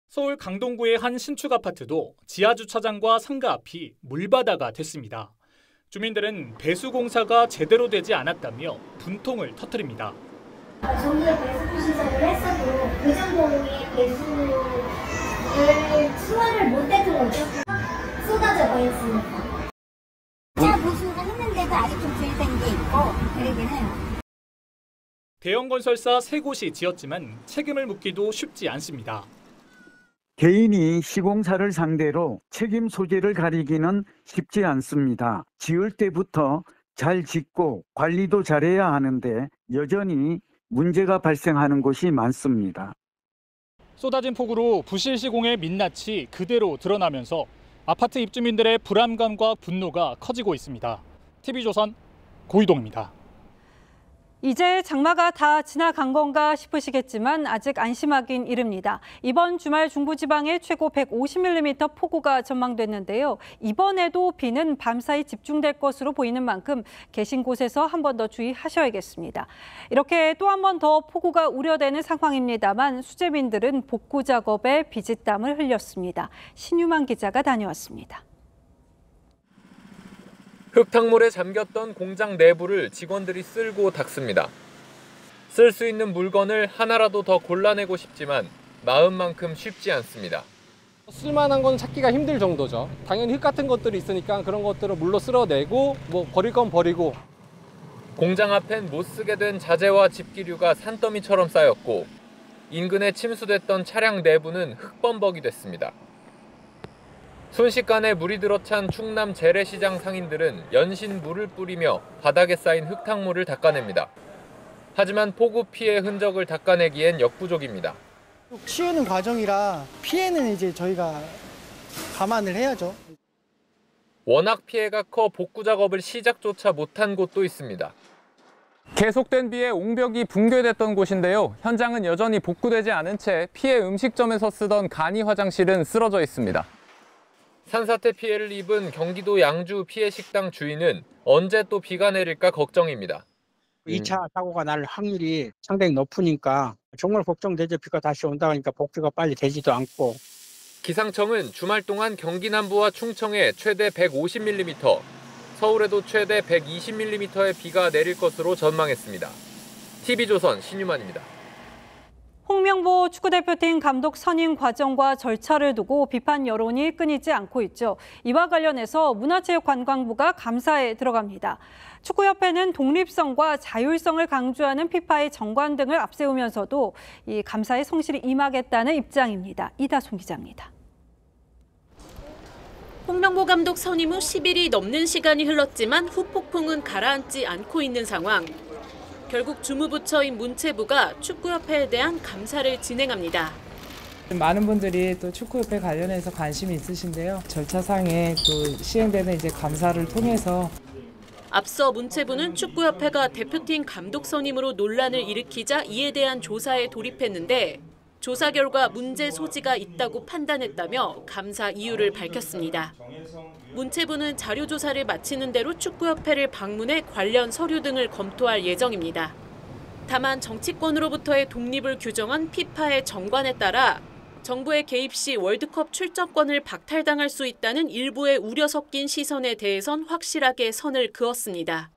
서울 강동구의 한 신축 아파트도 지하 주차장과 상가 앞이 물바다가 됐습니다. 주민들은 배수 공사가 제대로 되지 않았다며 분통을 터뜨립니다. 정부의 배수 시설을 했어도 그 정도의 배수를 수월을 못 했던 거죠. 쏟아져 버렸으니까. 제가 보수를 했는데도 아직 좀 부실된 게 있고 그러긴 해요. 대형 건설사 3곳이 지었지만 책임을 묻기도 쉽지 않습니다. 개인이 시공사를 상대로 책임 소재를 가리기는 쉽지 않습니다. 지을 때부터 잘 짓고 관리도 잘해야 하는데 여전히 문제가 발생하는 곳이 많습니다. 쏟아진 폭우로 부실 시공의 민낯이 그대로 드러나면서 아파트 입주민들의 불안감과 분노가 커지고 있습니다. TV조선 고희동입니다. 이제 장마가 다 지나간 건가 싶으시겠지만 아직 안심하긴 이릅니다. 이번 주말 중부지방에 최고 150mm 폭우가 전망됐는데요. 이번에도 비는 밤사이 집중될 것으로 보이는 만큼 계신 곳에서 한 번 더 주의하셔야겠습니다. 이렇게 또 한 번 더 폭우가 우려되는 상황입니다만 수재민들은 복구 작업에 비짓땀을 흘렸습니다. 신유만 기자가 다녀왔습니다. 흙탕물에 잠겼던 공장 내부를 직원들이 쓸고 닦습니다. 쓸 수 있는 물건을 하나라도 더 골라내고 싶지만 마음만큼 쉽지 않습니다. 쓸만한 건 찾기가 힘들 정도죠. 당연히 흙 같은 것들이 있으니까 그런 것들을 물로 쓸어내고 버릴 건 버리고. 공장 앞엔 못 쓰게 된 자재와 집기류가 산더미처럼 쌓였고 인근에 침수됐던 차량 내부는 흙범벅이 됐습니다. 순식간에 물이 들어찬 충남 재래시장 상인들은 연신 물을 뿌리며 바닥에 쌓인 흙탕물을 닦아냅니다. 하지만 폭우 피해 흔적을 닦아내기엔 역부족입니다. 치우는 과정이라 피해는 이제 저희가 감안을 해야죠. 워낙 피해가 커 복구 작업을 시작조차 못한 곳도 있습니다. 계속된 비에 옹벽이 붕괴됐던 곳인데요. 현장은 여전히 복구되지 않은 채 피해 음식점에서 쓰던 간이 화장실은 쓰러져 있습니다. 산사태 피해를 입은 경기도 양주 피해 식당 주인은 언제 또 비가 내릴까 걱정입니다. 2차 사고가 날 확률이 상당히 높으니까 정말 걱정되죠. 비가 다시 온다 하니까 복구가 빨리 되지도 않고. 기상청은 주말 동안 경기 남부와 충청에 최대 150mm, 서울에도 최대 120mm의 비가 내릴 것으로 전망했습니다. TV조선 신유만입니다. 홍명보 축구대표팀 감독 선임 과정과 절차를 두고 비판 여론이 끊이지 않고 있죠. 이와 관련해서 문화체육관광부가 감사에 들어갑니다. 축구협회는 독립성과 자율성을 강조하는 피파의 정관 등을 앞세우면서도 이 감사에 성실히 임하겠다는 입장입니다. 이다솜 기자입니다. 홍명보 감독 선임 후 10일이 넘는 시간이 흘렀지만 후폭풍은 가라앉지 않고 있는 상황. 결국 주무부처인 문체부가 축구협회에 대한 감사를 진행합니다. 많은 분들이 또 축구협회 관련해서 관심이 있으신데요. 절차상에 또 시행되는 이제 감사를 통해서 앞서 문체부는 축구협회가 대표팀 감독 선임으로 논란을 일으키자 이에 대한 조사에 돌입했는데 조사 결과 문제 소지가 있다고 판단했다며 감사 이유를 밝혔습니다. 문체부는 자료 조사를 마치는 대로 축구협회를 방문해 관련 서류 등을 검토할 예정입니다. 다만 정치권으로부터의 독립을 규정한 피파의 정관에 따라 정부의 개입 시 월드컵 출전권을 박탈당할 수 있다는 일부의 우려 섞인 시선에 대해선 확실하게 선을 그었습니다.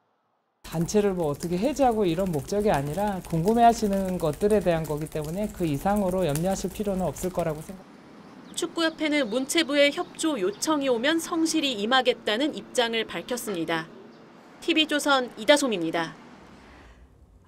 단체를 어떻게 해제하고 이런 목적이 아니라 궁금해하시는 것들에 대한 거기 때문에 그 이상으로 염려하실 필요는 없을 거라고 생각합니다. 축구협회는 문체부의 협조 요청이 오면 성실히 임하겠다는 입장을 밝혔습니다. TV조선 이다솜입니다.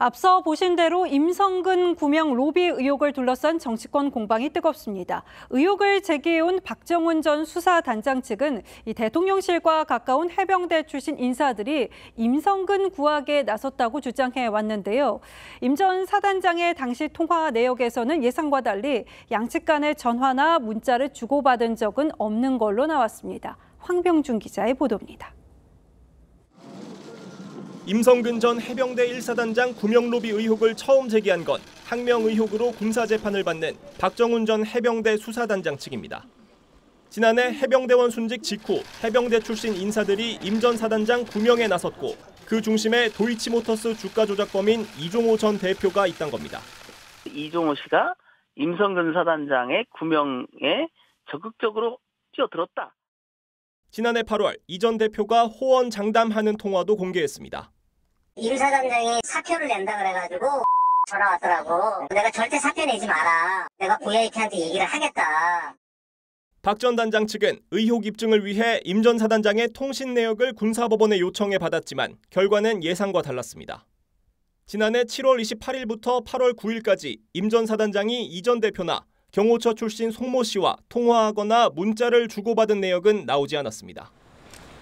앞서 보신 대로 임성근 구명 로비 의혹을 둘러싼 정치권 공방이 뜨겁습니다. 의혹을 제기해온 박정훈 전 수사단장 측은 이 대통령실과 가까운 해병대 출신 인사들이 임성근 구학에 나섰다고 주장해 왔는데요. 임 전 사단장의 당시 통화 내역에서는 예상과 달리 양측 간의 전화나 문자를 주고받은 적은 없는 걸로 나왔습니다. 황병준 기자의 보도입니다. 임성근 전 해병대 1사단장 구명로비 의혹을 처음 제기한 건 항명 의혹으로 군사재판을 받는 박정훈 전 해병대 수사단장 측입니다. 지난해 해병대원 순직 직후 해병대 출신 인사들이 임 전 사단장 구명에 나섰고 그 중심에 도이치모터스 주가 조작범인 이종호 전 대표가 있단 겁니다. 이종호 씨가 임성근 사단장의 구명에 적극적으로 뛰어들었다. 지난해 8월 이 전 대표가 호언장담하는 통화도 공개했습니다. 임 사단장이 사표를 낸다 그래가지고 전화 왔더라고. 내가 절대 사표 내지 마라. 내가 VIP한테 얘기를 하겠다. 박 전 단장 측은 의혹 입증을 위해 임 전 사단장의 통신 내역을 군사법원에 요청해 받았지만 결과는 예상과 달랐습니다. 지난해 7월 28일부터 8월 9일까지 임 전 사단장이 이 전 대표나 경호처 출신 송모 씨와 통화하거나 문자를 주고받은 내역은 나오지 않았습니다.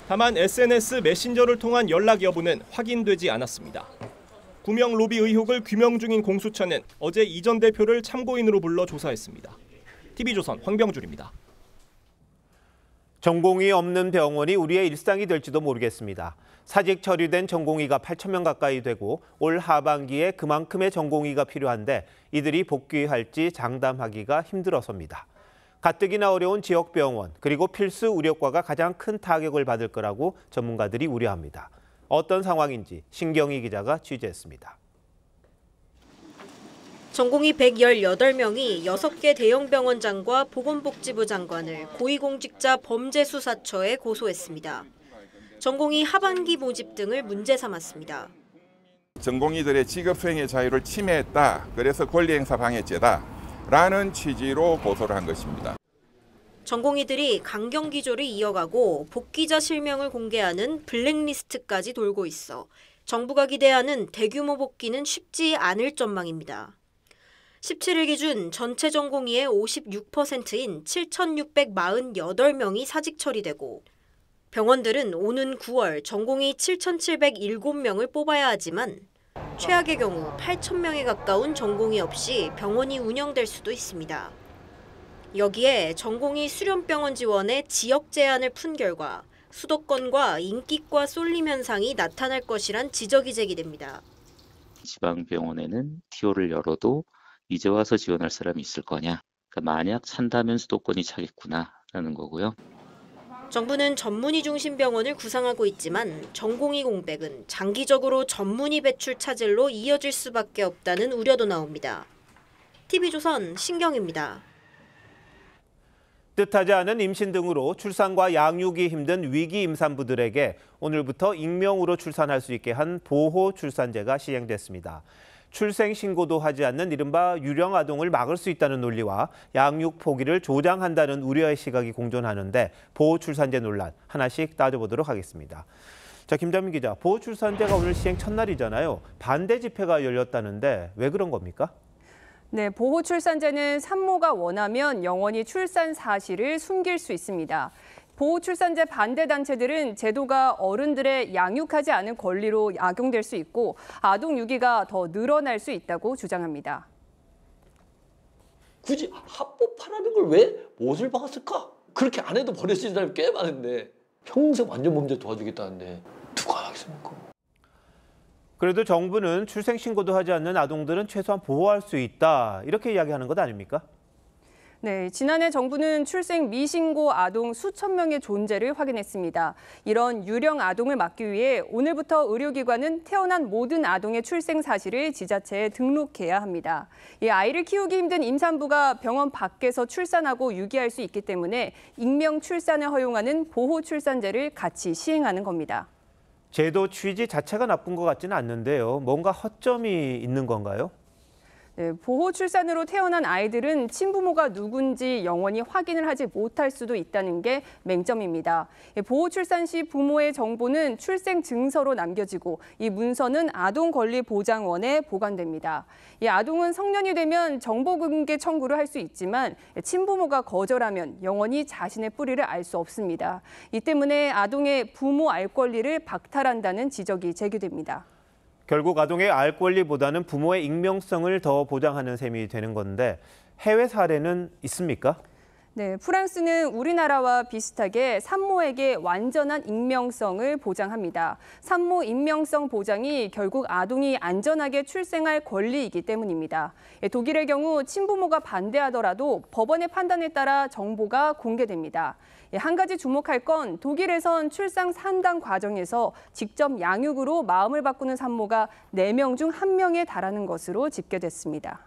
다만 SNS 메신저를 통한 연락 여부는 확인되지 않았습니다. 구명 로비 의혹을 규명 중인 공수처는 어제 이 전 대표를 참고인으로 불러 조사했습니다. TV조선 황병줄입니다. 전공의 없는 병원이 우리의 일상이 될지도 모르겠습니다. 사직 처리된 전공의가 8,000명 가까이 되고 올 하반기에 그만큼의 전공의가 필요한데 이들이 복귀할지 장담하기가 힘들어서입니다. 가뜩이나 어려운 지역병원 그리고 필수 의료과가 가장 큰 타격을 받을 거라고 전문가들이 우려합니다. 어떤 상황인지 신경희 기자가 취재했습니다. 전공의 118명이 6개 대형 병원장과 보건복지부 장관을 고위공직자 범죄수사처에 고소했습니다. 전공의 하반기 모집 등을 문제 삼았습니다. 전공의들의 직업수행의 자유를 침해했다. 그래서 권리행사 방해죄다라는 취지로 고소를 한 것입니다. 전공의들이 강경 기조를 이어가고 복귀자 실명을 공개하는 블랙리스트까지 돌고 있어 정부가 기대하는 대규모 복귀는 쉽지 않을 전망입니다. 17일 기준 전체 전공의의 56%인 7,648명이 사직 처리되고 병원들은 오는 9월 전공의 7,707명을 뽑아야 하지만 최악의 경우 8,000명에 가까운 전공의 없이 병원이 운영될 수도 있습니다. 여기에 전공의 수련병원 지원에 지역 제한을 푼 결과 수도권과 인기과 쏠림 현상이 나타날 것이란 지적이 제기됩니다. 지방병원에는 TO를 열어도 이제 와서 지원할 사람이 있을 거냐. 그러니까 만약 찬다면 수도권이 차겠구나라는 거고요. 정부는 전문의 중심 병원을 구상하고 있지만 전공의 공백은 장기적으로 전문의 배출 차질로 이어질 수밖에 없다는 우려도 나옵니다. TV조선 신경입니다. 뜻하지 않은 임신 등으로 출산과 양육이 힘든 위기 임산부들에게 오늘부터 익명으로 출산할 수 있게 한 보호 출산제가 시행됐습니다. 출생 신고도 하지 않는 이른바 유령 아동을 막을 수 있다는 논리와 양육 포기를 조장한다는 우려의 시각이 공존하는데 보호 출산제 논란 하나씩 따져보도록 하겠습니다. 자, 김자민 기자, 보호 출산제가 오늘 시행 첫날이잖아요. 반대 집회가 열렸다는데 왜 그런 겁니까? 네, 보호 출산제는 산모가 원하면 영원히 출산 사실을 숨길 수 있습니다. 보호 출산제 반대 단체들은 제도가 어른들의 양육하지 않은 권리로 악용될 수 있고 아동 유기가 더 늘어날 수 있다고 주장합니다. 굳이 합법화라는 걸 왜 못을 박았을까? 그렇게 안 해도 버려지는 사람이 꽤 많은데 평생 완전 범죄 도와주겠다는데 누가 하겠습니까? 그래도 정부는 출생 신고도 하지 않는 아동들은 최소한 보호할 수 있다 이렇게 이야기하는 것 아닙니까? 네, 지난해 정부는 출생 미신고 아동 수천 명의 존재를 확인했습니다. 이런 유령 아동을 막기 위해 오늘부터 의료기관은 태어난 모든 아동의 출생 사실을 지자체에 등록해야 합니다. 이 아이를 키우기 힘든 임산부가 병원 밖에서 출산하고 유기할 수 있기 때문에 익명 출산을 허용하는 보호 출산제를 같이 시행하는 겁니다. 제도 취지 자체가 나쁜 것 같지는 않는데요. 뭔가 허점이 있는 건가요? 네, 보호 출산으로 태어난 아이들은 친부모가 누군지 영원히 확인을 하지 못할 수도 있다는 게 맹점입니다. 보호 출산 시 부모의 정보는 출생 증서로 남겨지고 이 문서는 아동권리보장원에 보관됩니다. 이 아동은 성년이 되면 정보 공개 청구를 할 수 있지만 친부모가 거절하면 영원히 자신의 뿌리를 알 수 없습니다. 이 때문에 아동의 부모 알 권리를 박탈한다는 지적이 제기됩니다. 결국 아동의 알 권리보다는 부모의 익명성을 더 보장하는 셈이 되는 건데 해외 사례는 있습니까? 네, 프랑스는 우리나라와 비슷하게 산모에게 완전한 익명성을 보장합니다. 산모 익명성 보장이 결국 아동이 안전하게 출생할 권리이기 때문입니다. 독일의 경우 친부모가 반대하더라도 법원의 판단에 따라 정보가 공개됩니다. 한 가지 주목할 건 독일에선 출산 상담 과정에서 직접 양육으로 마음을 바꾸는 산모가 4명 중 1명에 달하는 것으로 집계됐습니다.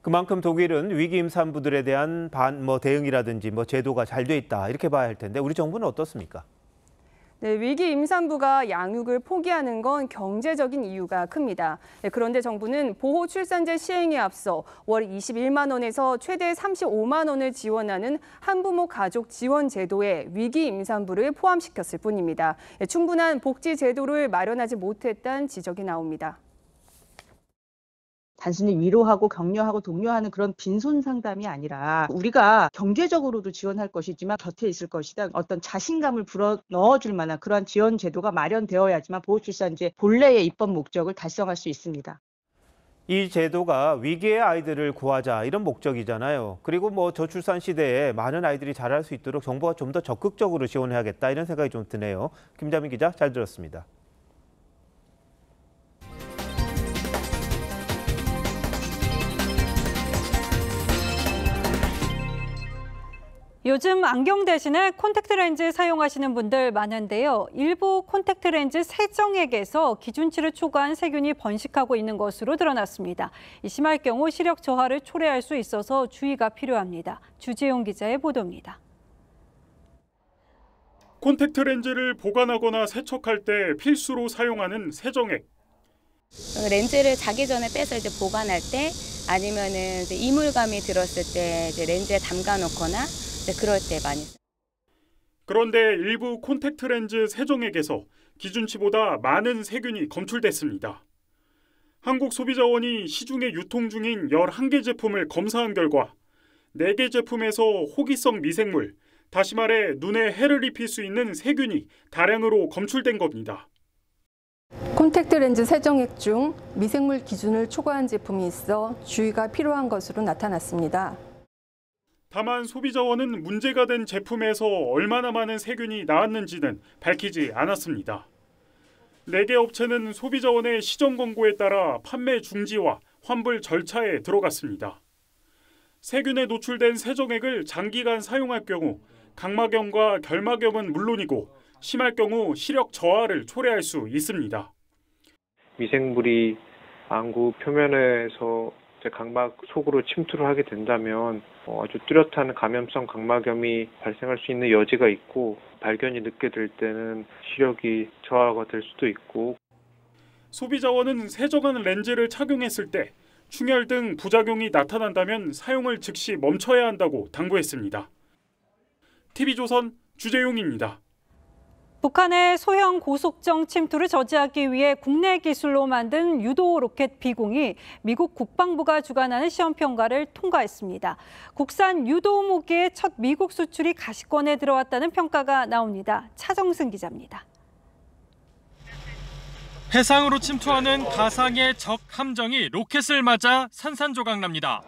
그만큼 독일은 위기 임산부들에 대한 대응이라든지 제도가 잘 돼 있다 이렇게 봐야 할 텐데 우리 정부는 어떻습니까? 네, 위기 임산부가 양육을 포기하는 건 경제적인 이유가 큽니다. 네, 그런데 정부는 보호 출산제 시행에 앞서 월 21만 원에서 최대 35만 원을 지원하는 한부모 가족 지원 제도에 위기 임산부를 포함시켰을 뿐입니다. 네, 충분한 복지 제도를 마련하지 못했다는 지적이 나옵니다. 단순히 위로하고 격려하고 독려하는 그런 빈손 상담이 아니라 우리가 경제적으로도 지원할 것이지만 곁에 있을 것이다. 어떤 자신감을 불어넣어줄 만한 그러한 지원 제도가 마련되어야지만 보호출산제 본래의 입법 목적을 달성할 수 있습니다. 이 제도가 위기의 아이들을 구하자 이런 목적이잖아요. 그리고 저출산 시대에 많은 아이들이 자랄 수 있도록 정부가 좀 더 적극적으로 지원해야겠다 이런 생각이 좀 드네요. 김자민 기자 잘 들었습니다. 요즘 안경 대신에 콘택트 렌즈 사용하시는 분들 많은데요. 일부 콘택트 렌즈 세정액에서 기준치를 초과한 세균이 번식하고 있는 것으로 드러났습니다. 심할 경우 시력 저하를 초래할 수 있어서 주의가 필요합니다. 주재용 기자의 보도입니다. 콘택트 렌즈를 보관하거나 세척할 때 필수로 사용하는 세정액. 렌즈를 자기 전에 빼서 이제 보관할 때 아니면은 이제 이물감이 들었을 때 이제 렌즈에 담가 놓거나 그럴 때 많이 써요. 그런데 일부 콘택트 렌즈 세정액에서 기준치보다 많은 세균이 검출됐습니다. 한국소비자원이 시중에 유통 중인 11개 제품을 검사한 결과 4개 제품에서 호기성 미생물, 다시 말해 눈에 해를 입힐 수 있는 세균이 다량으로 검출된 겁니다. 콘택트 렌즈 세정액 중 미생물 기준을 초과한 제품이 있어 주의가 필요한 것으로 나타났습니다. 다만 소비자원은 문제가 된 제품에서 얼마나 많은 세균이 나왔는지는 밝히지 않았습니다. 4개 업체는 소비자원의 시정 권고에 따라 판매 중지와 환불 절차에 들어갔습니다. 세균에 노출된 세정액을 장기간 사용할 경우 각막염과 결막염은 물론이고 심할 경우 시력 저하를 초래할 수 있습니다. 미생물이 안구 표면에서 각막 속으로 침투를 하게 된다면 아주 뚜렷한 감염성 각막염이 발생할 수 있는 여지가 있고 발견이 늦게 될 때는 시력이 저하가 될 수도 있고. 소비자원은 세정한 렌즈를 착용했을 때 충혈 등 부작용이 나타난다면 사용을 즉시 멈춰야 한다고 당부했습니다. TV조선 주재용입니다. 북한의 소형 고속정 침투를 저지하기 위해 국내 기술로 만든 유도 로켓 비공이 미국 국방부가 주관하는 시험 평가를 통과했습니다. 국산 유도 무기의 첫 미국 수출이 가시권에 들어왔다는 평가가 나옵니다. 차정승 기자입니다. 해상으로 침투하는 가상의 적 함정이 로켓을 맞아 산산조각납니다.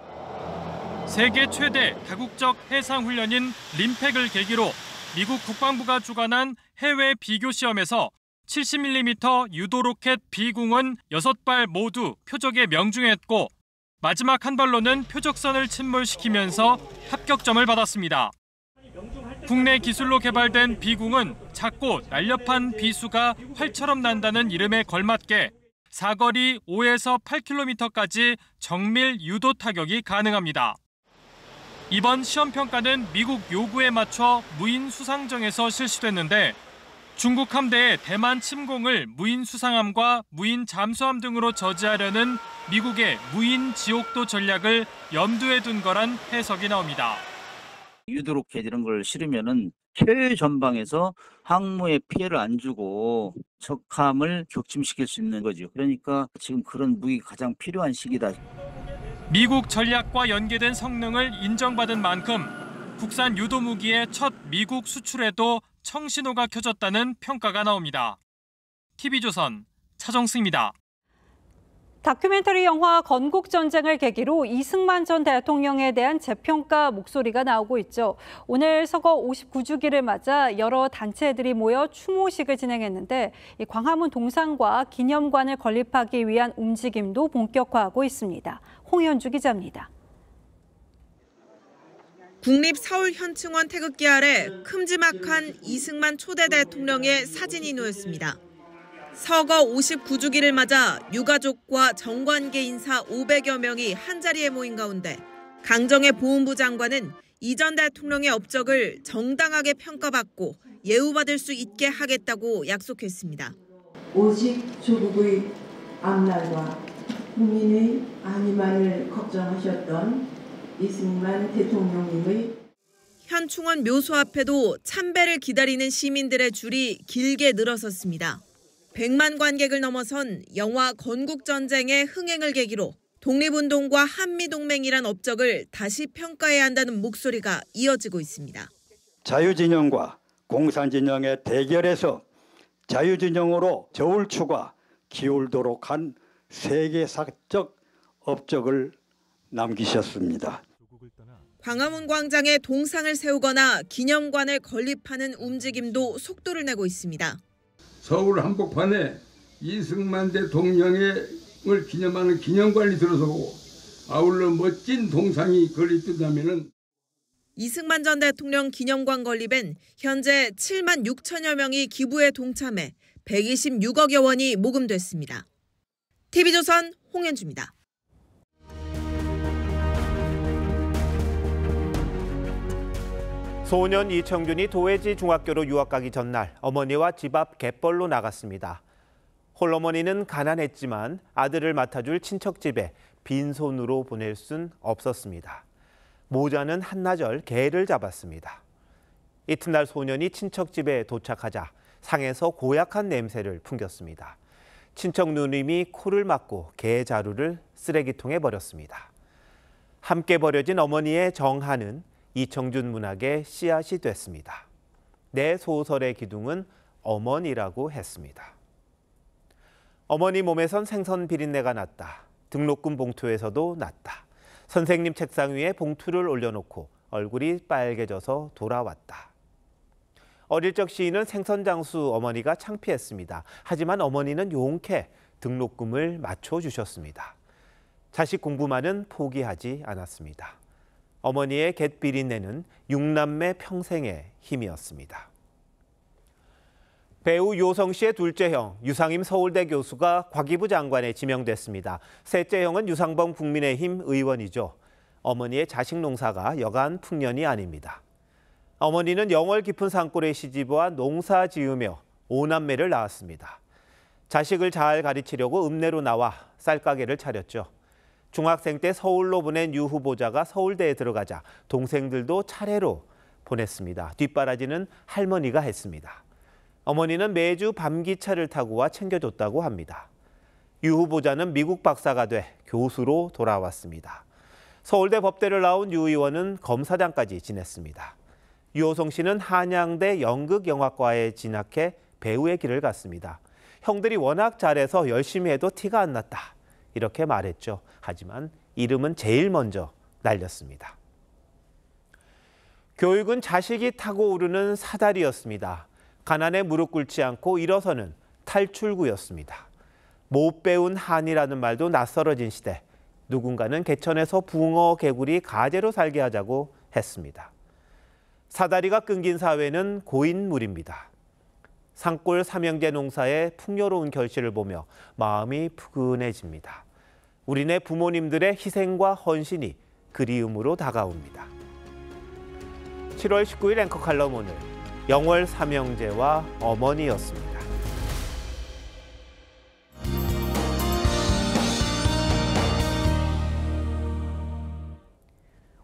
세계 최대 다국적 해상 훈련인 림팩을 계기로 미국 국방부가 주관한 해외 비교 시험에서 70mm 유도 로켓 B궁은 6발 모두 표적에 명중했고 마지막 한 발로는 표적선을 침몰시키면서 합격점을 받았습니다. 국내 기술로 개발된 B궁은 작고 날렵한 비수가 활처럼 난다는 이름에 걸맞게 사거리 5에서 8km까지 정밀 유도 타격이 가능합니다. 이번 시험평가는 미국 요구에 맞춰 무인 수상정에서 실시됐는데 중국 함대의 대만 침공을 무인 수상함과 무인 잠수함 등으로 저지하려는 미국의 무인 지옥도 전략을 염두에 둔 거란 해석이 나옵니다. 유도 로켓 이런 걸 실으면은 해외 전방에서 항모에 피해를 안 주고 적함을 격침시킬 수 있는 거죠. 그러니까 지금 그런 무기가 가장 필요한 시기다. 미국 전략과 연계된 성능을 인정받은 만큼 국산 유도 무기의 첫 미국 수출에도 청신호가 켜졌다는 평가가 나옵니다. TV조선 차정승입니다. 다큐멘터리 영화 건국전쟁을 계기로 이승만 전 대통령에 대한 재평가 목소리가 나오고 있죠. 오늘 서거 59주기를 맞아 여러 단체들이 모여 추모식을 진행했는데 광화문 동상과 기념관을 건립하기 위한 움직임도 본격화하고 있습니다. 홍현주 기자입니다. 국립서울현충원 태극기 아래 큼지막한 이승만 초대 대통령의 사진이 놓였습니다. 서거 59주기를 맞아 유가족과 정관계 인사 500여 명이 한자리에 모인 가운데 강정의 보훈부 장관은 이 전 대통령의 업적을 정당하게 평가받고 예우받을 수 있게 하겠다고 약속했습니다. 오직 조국의 앞날과 국민의 안위만을 걱정하셨던 이승만 대통령님의 현충원 묘소 앞에도 참배를 기다리는 시민들의 줄이 길게 늘어섰습니다. 100만 관객을 넘어선 영화 건국전쟁의 흥행을 계기로 독립운동과 한미동맹이란 업적을 다시 평가해야 한다는 목소리가 이어지고 있습니다. 자유진영과 공산진영의 대결에서 자유진영으로 저울추가 기울도록 한 세계사적 업적을 남기셨습니다. 광화문 광장에 동상을 세우거나 기념관을 건립하는 움직임도 속도를 내고 있습니다. 서울 한복판에 이승만 대통령을 기념하는 기념관이 들어서고 아울러 멋진 동상이 건립된다면 이승만 전 대통령 기념관 건립엔 현재 7만 6천여 명이 기부에 동참해 126억여 원이 모금됐습니다. TV조선 홍현주입니다. 소년 이청준이 도회지 중학교로 유학 가기 전날 어머니와 집 앞 갯벌로 나갔습니다. 홀어머니는 가난했지만 아들을 맡아줄 친척집에 빈손으로 보낼 순 없었습니다. 모자는 한나절 개를 잡았습니다. 이튿날 소년이 친척집에 도착하자 상에서 고약한 냄새를 풍겼습니다. 친척 누님이 코를 막고 개 자루를 쓰레기통에 버렸습니다. 함께 버려진 어머니의 정한은 이청준 문학의 씨앗이 됐습니다. 내 소설의 기둥은 어머니라고 했습니다. 어머니 몸에선 생선 비린내가 났다. 등록금 봉투에서도 났다. 선생님 책상 위에 봉투를 올려놓고 얼굴이 빨개져서 돌아왔다. 어릴 적 시인은 생선장수 어머니가 창피했습니다. 하지만 어머니는 용케 등록금을 맞춰주셨습니다. 자식 공부만은 포기하지 않았습니다. 어머니의 갯비린내는 6남매 평생의 힘이었습니다. 배우 요성 씨의 둘째 형 유상임 서울대 교수가 과기부 장관에 지명됐습니다. 셋째 형은 유상범 국민의힘 의원이죠. 어머니의 자식 농사가 여간 풍년이 아닙니다. 어머니는 영월 깊은 산골에 시집와 농사 지으며 5남매를 낳았습니다. 자식을 잘 가르치려고 읍내로 나와 쌀가게를 차렸죠. 중학생 때 서울로 보낸 유 후보자가 서울대에 들어가자 동생들도 차례로 보냈습니다. 뒷바라지는 할머니가 했습니다. 어머니는 매주 밤기차를 타고 와 챙겨줬다고 합니다. 유 후보자는 미국 박사가 돼 교수로 돌아왔습니다. 서울대 법대를 나온 유 의원은 검사장까지 지냈습니다. 유호성 씨는 한양대 연극영화과에 진학해 배우의 길을 갔습니다. 형들이 워낙 잘해서 열심히 해도 티가 안 났다. 이렇게 말했죠. 하지만 이름은 제일 먼저 날렸습니다. 교육은 자식이 타고 오르는 사다리였습니다. 가난에 무릎 꿇지 않고 일어서는 탈출구였습니다. 못 배운 한이라는 말도 낯설어진 시대. 누군가는 개천에서 붕어, 개구리, 가재로 살게 하자고 했습니다. 사다리가 끊긴 사회는 고인물입니다. 산골 삼형제 농사의 풍요로운 결실을 보며 마음이 푸근해집니다. 우리네 부모님들의 희생과 헌신이 그리움으로 다가옵니다. 7월 19일 앵커 칼럼 오늘 영월 삼형제와 어머니였습니다.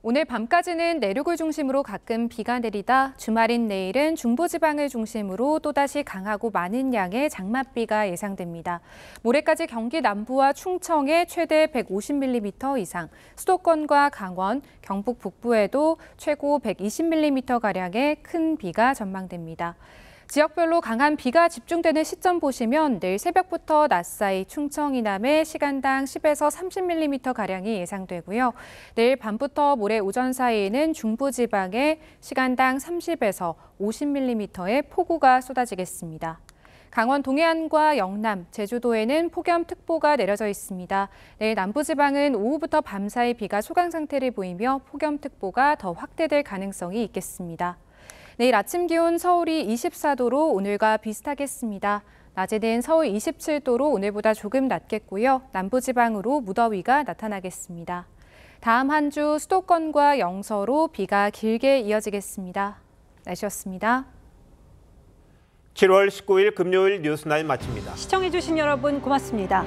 오늘 밤까지는 내륙을 중심으로 가끔 비가 내리다 주말인 내일은 중부지방을 중심으로 또다시 강하고 많은 양의 장맛비가 예상됩니다. 모레까지 경기 남부와 충청에 최대 150mm 이상, 수도권과 강원, 경북 북부에도 최고 120mm가량의 큰 비가 전망됩니다. 지역별로 강한 비가 집중되는 시점 보시면 내일 새벽부터 낮 사이 충청 이남에 시간당 10에서 30mm가량이 예상되고요. 내일 밤부터 모레 오전 사이에는 중부지방에 시간당 30에서 50mm의 폭우가 쏟아지겠습니다. 강원 동해안과 영남, 제주도에는 폭염특보가 내려져 있습니다. 내일 남부지방은 오후부터 밤 사이 비가 소강 상태를 보이며 폭염특보가 더 확대될 가능성이 있겠습니다. 내일 아침 기온 서울이 24도로 오늘과 비슷하겠습니다. 낮에는 서울 27도로 오늘보다 조금 낮겠고요. 남부지방으로 무더위가 나타나겠습니다. 다음 한 주 수도권과 영서로 비가 길게 이어지겠습니다. 날씨였습니다. 7월 19일 금요일 뉴스나인 마칩니다. 시청해주신 여러분 고맙습니다.